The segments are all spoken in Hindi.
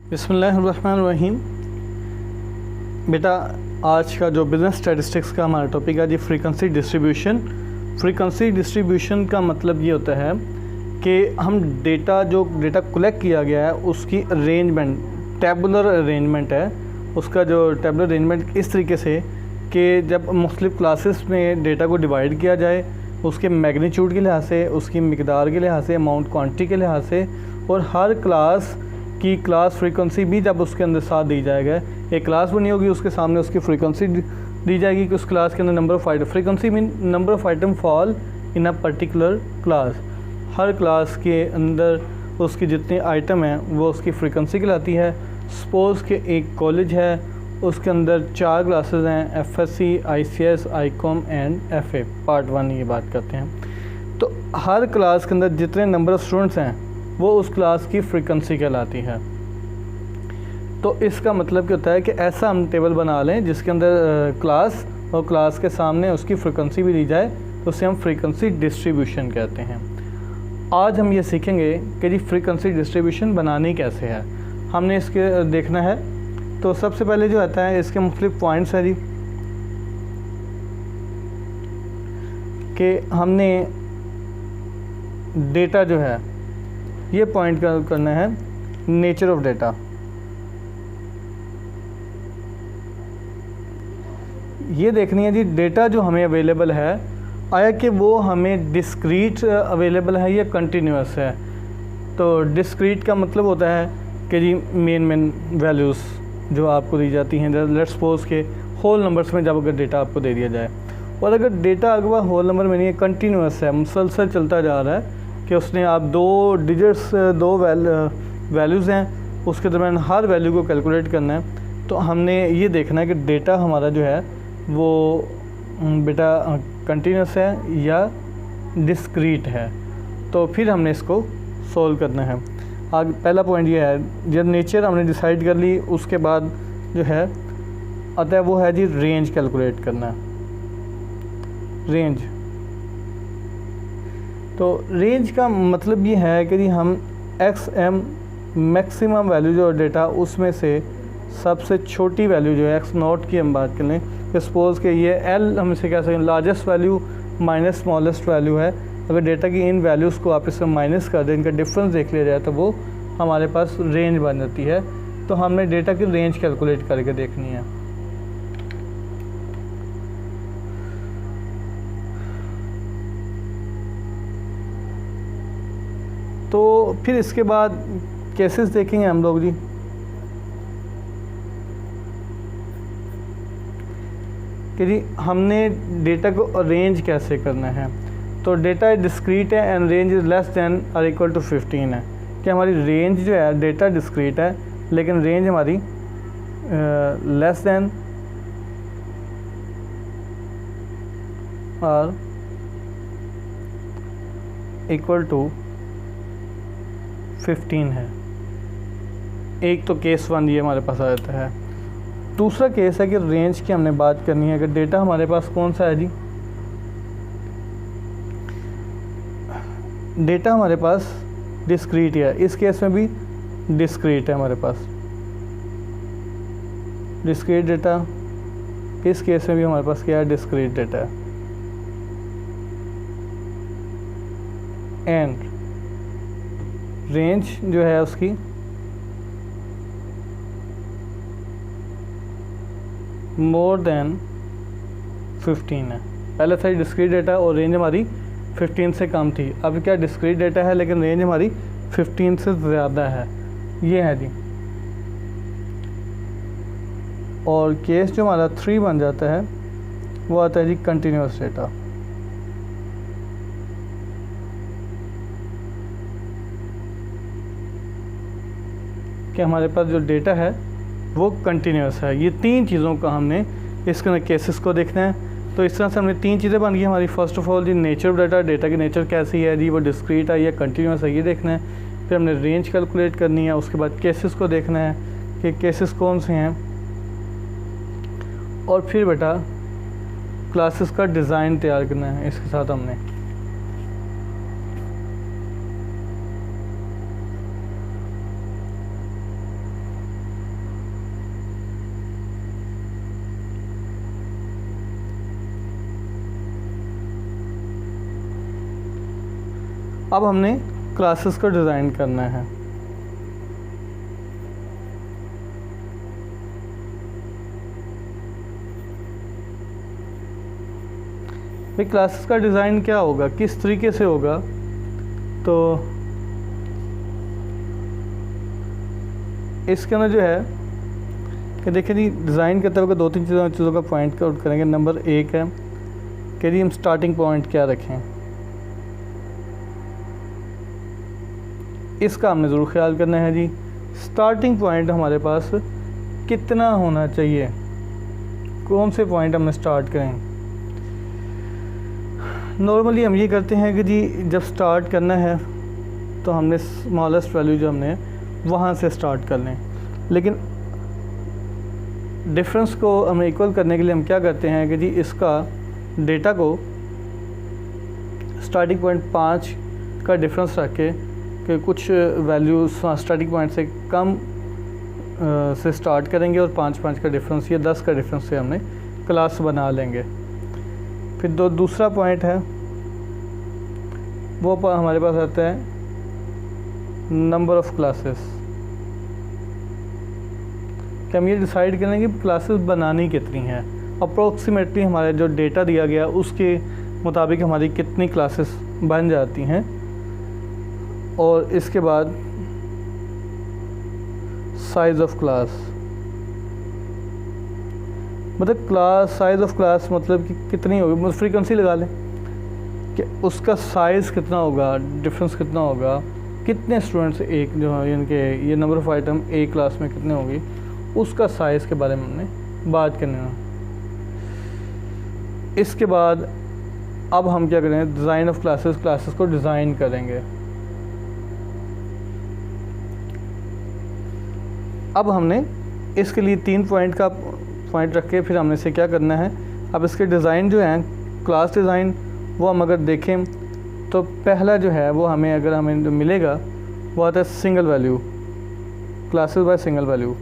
बिस्मिल्लाहिर्रहमानिर्रहीम। बेटा, आज का जो बिज़नेस स्टैटिस्टिक्स का हमारा टॉपिक है जी फ्रीक्वेंसी डिस्ट्रीब्यूशन। फ्रीक्वेंसी डिस्ट्रीब्यूशन का मतलब ये होता है कि हम डेटा कलेक्ट किया गया है उसकी अरेंजमेंट, टेबुलर अरेंजमेंट है उसका। जो टेबुलर अरेंजमेंट इस तरीके से कि जब मुख्तलिफ़ क्लासेस में डेटा को डिवाइड किया जाए उसके मैग्नीट्यूड के लिहाज से, उसकी मिकदार के लिहाज से, अमाउंट क्वांटिटी के लिहाज से, और हर क्लास की क्लास फ्रीक्वेंसी भी जब उसके अंदर साथ दी जाएगा। एक क्लास बनी होगी, उसके सामने उसकी फ्रीक्वेंसी दी जाएगी कि उस क्लास के अंदर number of item, frequency mean number of item fall in a particular class. Her class के अंदर उसकी जितने आइटम हैं वो उसकी फ्रीक्वेंसी कहलाती है। सपोज़ कि एक कॉलेज है, उसके अंदर 4 क्लासेस हैं, FSC, ICS, ICOM and FA part 1 ये बात करते हैं। तो हर क्लास के अंदर जितने नंबर ऑफ़ स्टूडेंट्स हैं वो उस क्लास की फ्रीक्वेंसी कहलाती है। तो इसका मतलब क्या होता है कि ऐसा हम टेबल बना लें जिसके अंदर क्लास और क्लास के सामने उसकी फ्रीक्वेंसी भी दी जाए, तो उसे हम फ्रीक्वेंसी डिस्ट्रीब्यूशन कहते हैं। आज हम ये सीखेंगे कि जी फ्रीक्वेंसी डिस्ट्रीब्यूशन बनानी कैसे है, हमने इसके देखना है। तो सबसे पहले जो आता है इसके मुख्तलिफ पॉइंट्स हैं जी, कि हमने डेटा जो है ये पॉइंट करना है नेचर ऑफ डेटा। ये देखनी है जी डेटा जो हमें अवेलेबल है, आया कि वो हमें डिस्क्रीट अवेलेबल है या कंटिन्यूस है। तो डिस्क्रीट का मतलब होता है कि जी मेन वैल्यूज़ जो आपको दी जाती हैं, लेट्स सपोज के होल नंबर्स में जब अगर डेटा आपको दे दिया जाए, और अगर डेटा अगर होल नंबर में नहीं है, कंटिन्यूस है, मुसलसल चलता जा रहा है कि उसने आप 2 डिजिट्स, 2 वैल्यूज़ हैं, उसके दरमियान हर वैल्यू को कैलकुलेट करना है। तो हमने ये देखना है कि डेटा हमारा जो है वो बेटा कंटिन्यूस है या डिस्क्रीट है। तो फिर हमने इसको सोल्व करना है। आगे पहला पॉइंट ये है, जब नेचर हमने डिसाइड कर ली उसके बाद जो है आता है वो है जी रेंज कैलकुलेट करना। रेंज, तो रेंज का मतलब ये है कि जी हम XM मैक्सिमम वैल्यू जो डेटा उसमें से सबसे छोटी वैल्यू जो है X0 की हम बात कर लें, सपोज़ कि ये L हम इसे कह सकते हैं largest value minus smallest value है। अगर डेटा की इन वैल्यूज़ को आप इससे माइनस कर दें, इनका डिफरेंस देख लिया जाए, तो वो हमारे पास रेंज बन जाती है। तो हमने डेटा की रेंज कैलकुलेट करके देखनी है। तो फिर इसके बाद केसेस देखेंगे हम लोग जी। कि जी हमने डेटा को अरेंज कैसे करना है। तो डेटा डिस्क्रीट है and range is less than और इक्वल टू 15 है। कि हमारी रेंज जो है, डेटा डिस्क्रीट है लेकिन रेंज हमारी लेस दैन और इक्वल टू 15 है। एक तो केस 1 ये हमारे पास आ जाता है। दूसरा केस है कि रेंज की हमने बात करनी है कि डेटा हमारे पास कौन सा है जी, डेटा हमारे पास डिस्क्रीट है। इस केस में भी डिस्क्रीट है हमारे पास डिस्क्रीट डेटा। इस केस में भी हमारे पास क्या है, डिस्क्रीट डेटा है। एंड रेंज जो है उसकी मोर देन 15 है। पहले था डिस्क्रीट डेटा और रेंज हमारी 15 से कम थी। अब क्या डिस्क्रीट डेटा है लेकिन रेंज हमारी 15 से ज़्यादा है। ये है जी। और केस जो हमारा 3 बन जाता है वो आता है जी कंटिन्यूस डेटा। कि हमारे पास जो डेटा है वो कंटिन्यूस है। ये 3 चीज़ों का हमने इसके अंदर केसेस को देखना है। तो इस तरह से हमने 3 चीज़ें बन गई हमारी। फर्स्ट ऑफ ऑल जी नेचर ऑफ डाटा, डेटा की नेचर कैसी है जी, वो डिस्क्रीट है या कंटिन्यूस है, ये देखना है। फिर हमने रेंज कैलकुलेट करनी है। उसके बाद केसेस को देखना है कि केसेस कौन से हैं। और फिर बेटा क्लासेस का डिज़ाइन तैयार करना है इसके साथ हमने। अब हमने क्लासेस को डिज़ाइन करना है। भाई क्लासेस का डिज़ाइन क्या होगा, किस तरीके से होगा, तो इसके अंदर जो है कि देखिए जी, डिज़ाइन करते हुए 2-3 चीज़ों का पॉइंट आउट करेंगे। नंबर 1 है कि जी हम स्टार्टिंग पॉइंट क्या रखें, इसका हमने ज़रूर ख्याल करना है जी। स्टार्टिंग पॉइंट हमारे पास कितना होना चाहिए, कौन से पॉइंट हमने स्टार्ट करें। नॉर्मली हम ये करते हैं कि जी जब स्टार्ट करना है तो हमने स्मॉलेस्ट वैल्यू जो हमने वहाँ से स्टार्ट कर लें, लेकिन डिफरेंस को हमें इक्वल करने के लिए हम क्या करते हैं कि जी इसका डेटा को स्टार्टिंग पॉइंट 5 का डिफरेंस रख के कि कुछ वैल्यू स्टार्टिंग पॉइंट से कम से स्टार्ट करेंगे और 5 का डिफरेंस या 10 का डिफरेंस से हमने क्लास बना लेंगे। फिर दूसरा पॉइंट है वो हमारे पास आता है नंबर ऑफ़ क्लासेस, कि हम ये डिसाइड करेंगे कि क्लासेस बनानी कितनी हैं। अप्रोक्सीमेटली हमारे जो डेटा दिया गया उसके मुताबिक हमारी कितनी क्लासेस बन जाती हैं। और इसके बाद साइज़ ऑफ क्लास, मतलब साइज़ ऑफ क्लास मतलब कि कितनी होगी, मतलब फ्रीक्वेंसी लगा लें कि उसका साइज़ कितना होगा, डिफरेंस कितना होगा, कितने स्टूडेंट्स एक जो है यानी कि ये नंबर ऑफ़ आइटम एक क्लास में कितने होंगे, उसका साइज़ के बारे में हमने बात करनी है। इसके बाद अब हम क्या करेंगे, डिज़ाइन ऑफ क्लासेस को डिज़ाइन करेंगे। अब हमने इसके लिए 3 पॉइंट का पॉइंट रख के फिर हमने से क्या करना है, अब इसके डिज़ाइन जो हैं क्लास डिज़ाइन वो हम अगर देखें तो पहला जो है वो हमें जो मिलेगा वो आता है single value, classes by single value.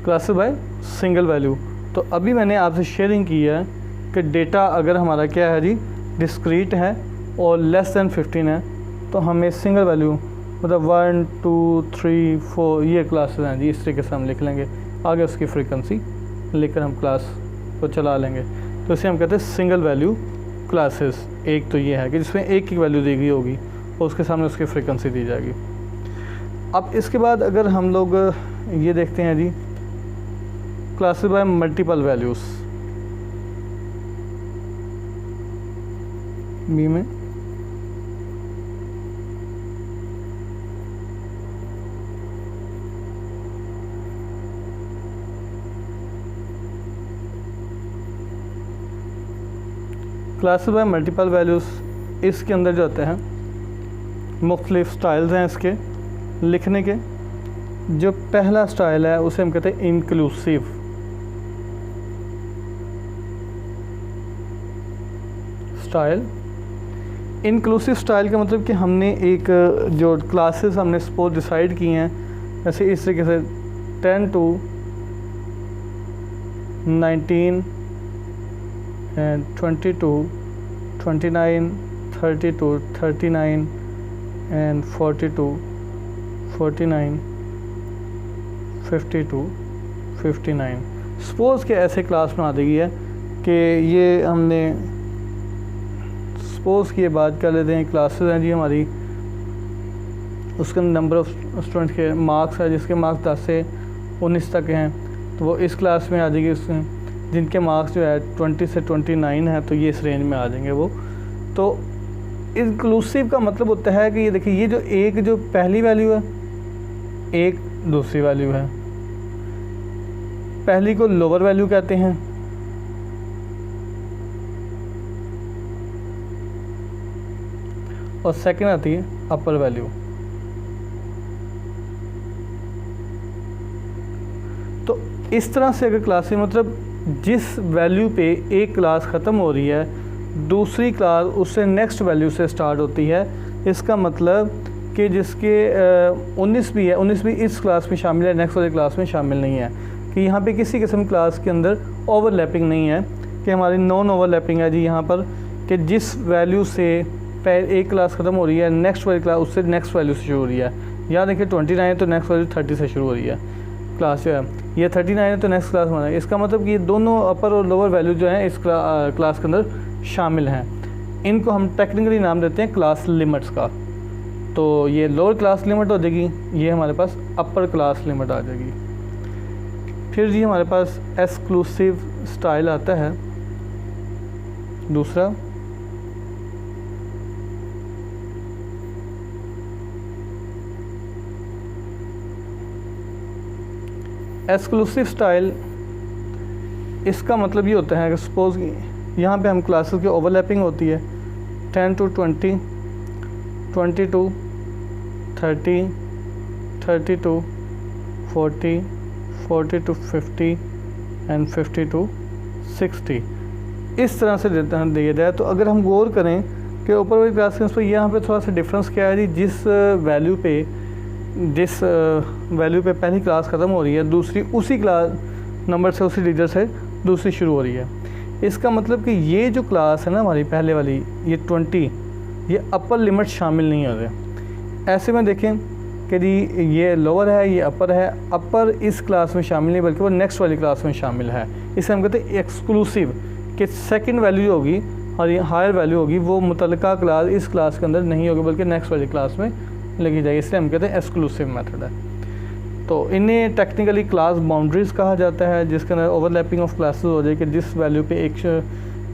Classes by single value. तो अभी मैंने आपसे शेयरिंग की है कि डेटा अगर हमारा क्या है जी डिस्क्रीट है और लेस दैन 15 है तो हमें सिंगल वैल्यू मतलब 1 2 3 4 ये क्लासेस हैं जी, इस तरीके से हम लिख लेंगे। आगे उसकी फ्रीक्वेंसी लेकर हम क्लास को चला लेंगे, तो इसे हम कहते हैं सिंगल वैल्यू क्लासेस। एक तो ये है कि जिसमें एक की वैल्यू दी गई होगी और उसके सामने उसकी फ्रीक्वेंसी दी जाएगी। अब इसके बाद अगर हम लोग ये देखते हैं जी classes by multiple values, B में क्लासेस बाय मल्टीपल वैल्यूज़, इसके अंदर जो होते हैं मुख्तलिफ स्टाइल्स हैं इसके लिखने के। जो पहला स्टाइल है उसे हम कहते हैं इंक्लूसिव। स्टाइल इंक्लूसिव स्टाइल का मतलब कि हमने एक जो क्लासेस हमने सपोज डिसाइड की हैं, जैसे इस तरीके से 10 to 19 and 22 29 32 39 and 42 49 52 59। सपोज़ के ऐसे क्लास में आ गई है कि ये हमने सपोज़ की बात कर लेते हैं, क्लासेस हैं जी हमारी, उसके नंबर ऑफ़ स्टूडेंट्स के मार्क्स है जिसके मार्क्स 10 से 19 तक हैं, तो वो इस क्लास में आ जाएगी। उसमें जिनके मार्क्स जो है 20 से 29 है तो ये इस रेंज में आ जाएंगे वो। तो इंक्लूसिव का मतलब होता है कि ये देखिए ये जो एक जो पहली वैल्यू है, एक दूसरी वैल्यू है, पहली को लोअर वैल्यू कहते हैं और सेकंड आती है अपर वैल्यू। तो इस तरह से अगर क्लास में मतलब जिस वैल्यू पे एक क्लास ख़त्म हो रही है दूसरी क्लास उससे नेक्स्ट वैल्यू से स्टार्ट होती है, इसका मतलब कि जिसके 19 भी है, 19 भी इस क्लास में शामिल है, नेक्स्ट वाली क्लास में शामिल नहीं है। कि यहाँ पे किसी किस्म क्लास के अंदर ओवरलैपिंग नहीं है, कि हमारी नॉन ओवरलैपिंग है जी यहाँ पर, कि जिस वैल्यू से एक क्लास ख़त्म हो रही है नेक्स्ट वाली क्लास उससे नेक्स्ट वैल्यू से शुरू हो रही है। यहाँ देखिए 29 है तो नेक्स्ट वैल्यू 30 से शुरू हो रही है क्लास जो है, ये 39 है तो नेक्स्ट क्लास होना है। इसका मतलब कि ये दोनों अपर और लोअर वैल्यू जो हैं इस क्लास के अंदर शामिल हैं। इनको हम टेक्निकली नाम देते हैं क्लास लिमिट्स का। तो ये लोअर क्लास लिमिट हो जाएगी, ये हमारे पास अपर क्लास लिमिट आ जाएगी। फिर जी हमारे पास एक्सक्लूसिव स्टाइल आता है दूसरा। एक्सक्लूसिव स्टाइल, इसका मतलब ये होता है कि सपोज यहाँ पे हम क्लासेस की ओवरलैपिंग होती है 10 to 20, 20 to 30, 30 to 40, 40 to 50 and 50 to 60, इस तरह से दिया जाए। तो अगर हम गौर करें कि ऊपर वाली क्लास पर यहाँ पे थोड़ा सा डिफरेंस क्या है जी, जिस वैल्यू पे पहली क्लास ख़त्म हो रही है दूसरी उसी क्लास नंबर से उसी डिजिट से दूसरी शुरू हो रही है। इसका मतलब कि ये जो क्लास है ना हमारी पहले वाली, ये 20, ये अपर लिमिट शामिल नहीं हो रहे। ऐसे में देखें कि जी ये लोअर है, ये अपर है, अपर इस क्लास में शामिल नहीं बल्कि वो नेक्स्ट वाली क्लास में शामिल है। इसे हम कहते हैं एक्सक्लूसिव, कि सेकंड वैल्यू होगी और ये हायर वैल्यू होगी वो मुतल्लिका क्लास इस क्लास के अंदर नहीं होगी बल्कि नेक्स्ट वाली क्लास में लगी जाएगी। इसलिए हम कहते हैं एक्सक्लूसिव मेथड है। तो इन्हें टेक्निकली क्लास बाउंड्रीज़ कहा जाता है, जिसके अंदर ओवरलैपिंग ऑफ क्लासेस हो जाए कि जिस वैल्यू पे एक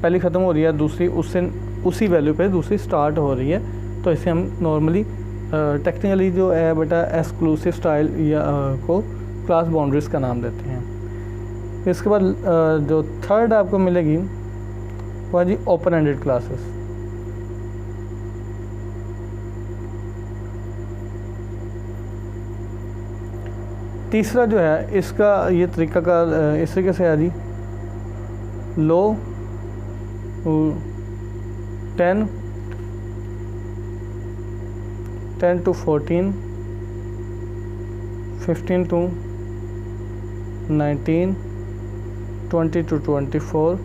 पहली ख़त्म हो रही है दूसरी उससे उसी वैल्यू पे दूसरी स्टार्ट हो रही है। तो इसे हम नॉर्मली टेक्निकली जो है बेटा एक्सक्लूसिव स्टाइल या को क्लास बाउंड्रीज़ का नाम देते हैं। इसके बाद जो थर्ड आपको मिलेगी वह जी ओपन एंडेड क्लासेस। तीसरा जो है इसका ये तरीका का इस तरीके से है जी, लो 10 to 14, 15 to 19, 20 to 24,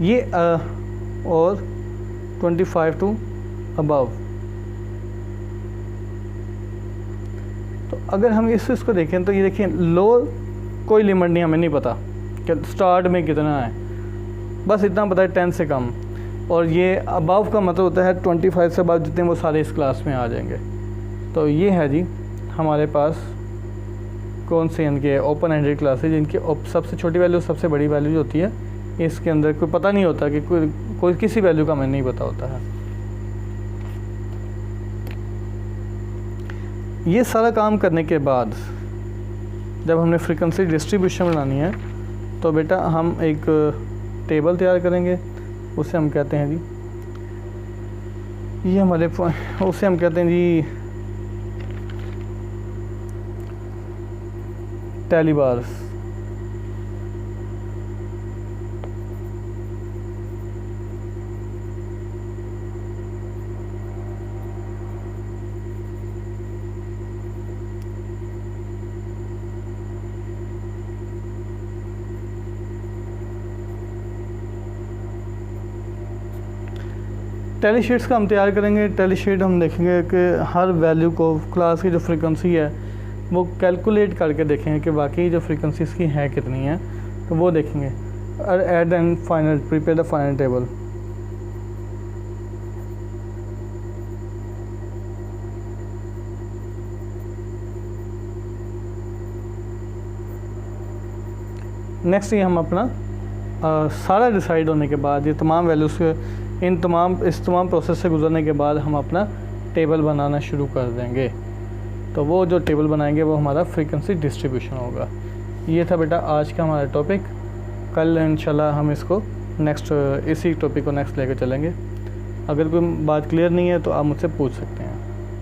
ये और 25 to above। तो अगर हम इसको देखें तो ये देखें लो कोई लिमिट नहीं, हमें नहीं पता कि स्टार्ट में कितना है, बस इतना पता है 10 से कम। और ये अबव का मतलब होता है 25 से अबव जितने वो सारे इस क्लास में आ जाएंगे। तो ये है जी हमारे पास कौन से इनके ओपन एंडेड क्लासेस जिनकी सबसे छोटी वैल्यू सबसे बड़ी वैल्यू जो होती है इसके अंदर कोई पता नहीं होता कि कोई किसी वैल्यू का हमें नहीं पता होता है। ये सारा काम करने के बाद जब हमने फ्रीक्वेंसी डिस्ट्रीब्यूशन बनानी है तो बेटा हम एक टेबल तैयार करेंगे, उसे हम कहते हैं जी ये हमारे उसे हम कहते हैं जी टैली बार्स। टैली शीट्स का हम तैयार करेंगे। टैली शीट हम देखेंगे कि हर वैल्यू को क्लास की जो फ्रीक्वेंसी है वो कैलकुलेट करके देखेंगे कि वाकई जो फ्रीक्वेंसी इसकी है कितनी है, तो वो देखेंगे। Add and final prepare the final table. Next ये हम अपना सारा डिसाइड होने के बाद ये तमाम वैल्यूज़ इस तमाम प्रोसेस से गुजरने के बाद हम अपना टेबल बनाना शुरू कर देंगे। तो वो जो टेबल बनाएंगे वो हमारा फ्रीक्वेंसी डिस्ट्रीब्यूशन होगा। ये था बेटा आज का हमारा टॉपिक। कल इंशाल्लाह हम इसको इसी टॉपिक को नेक्स्ट लेकर चलेंगे। अगर कोई बात क्लियर नहीं है तो आप मुझसे पूछ सकते हैं।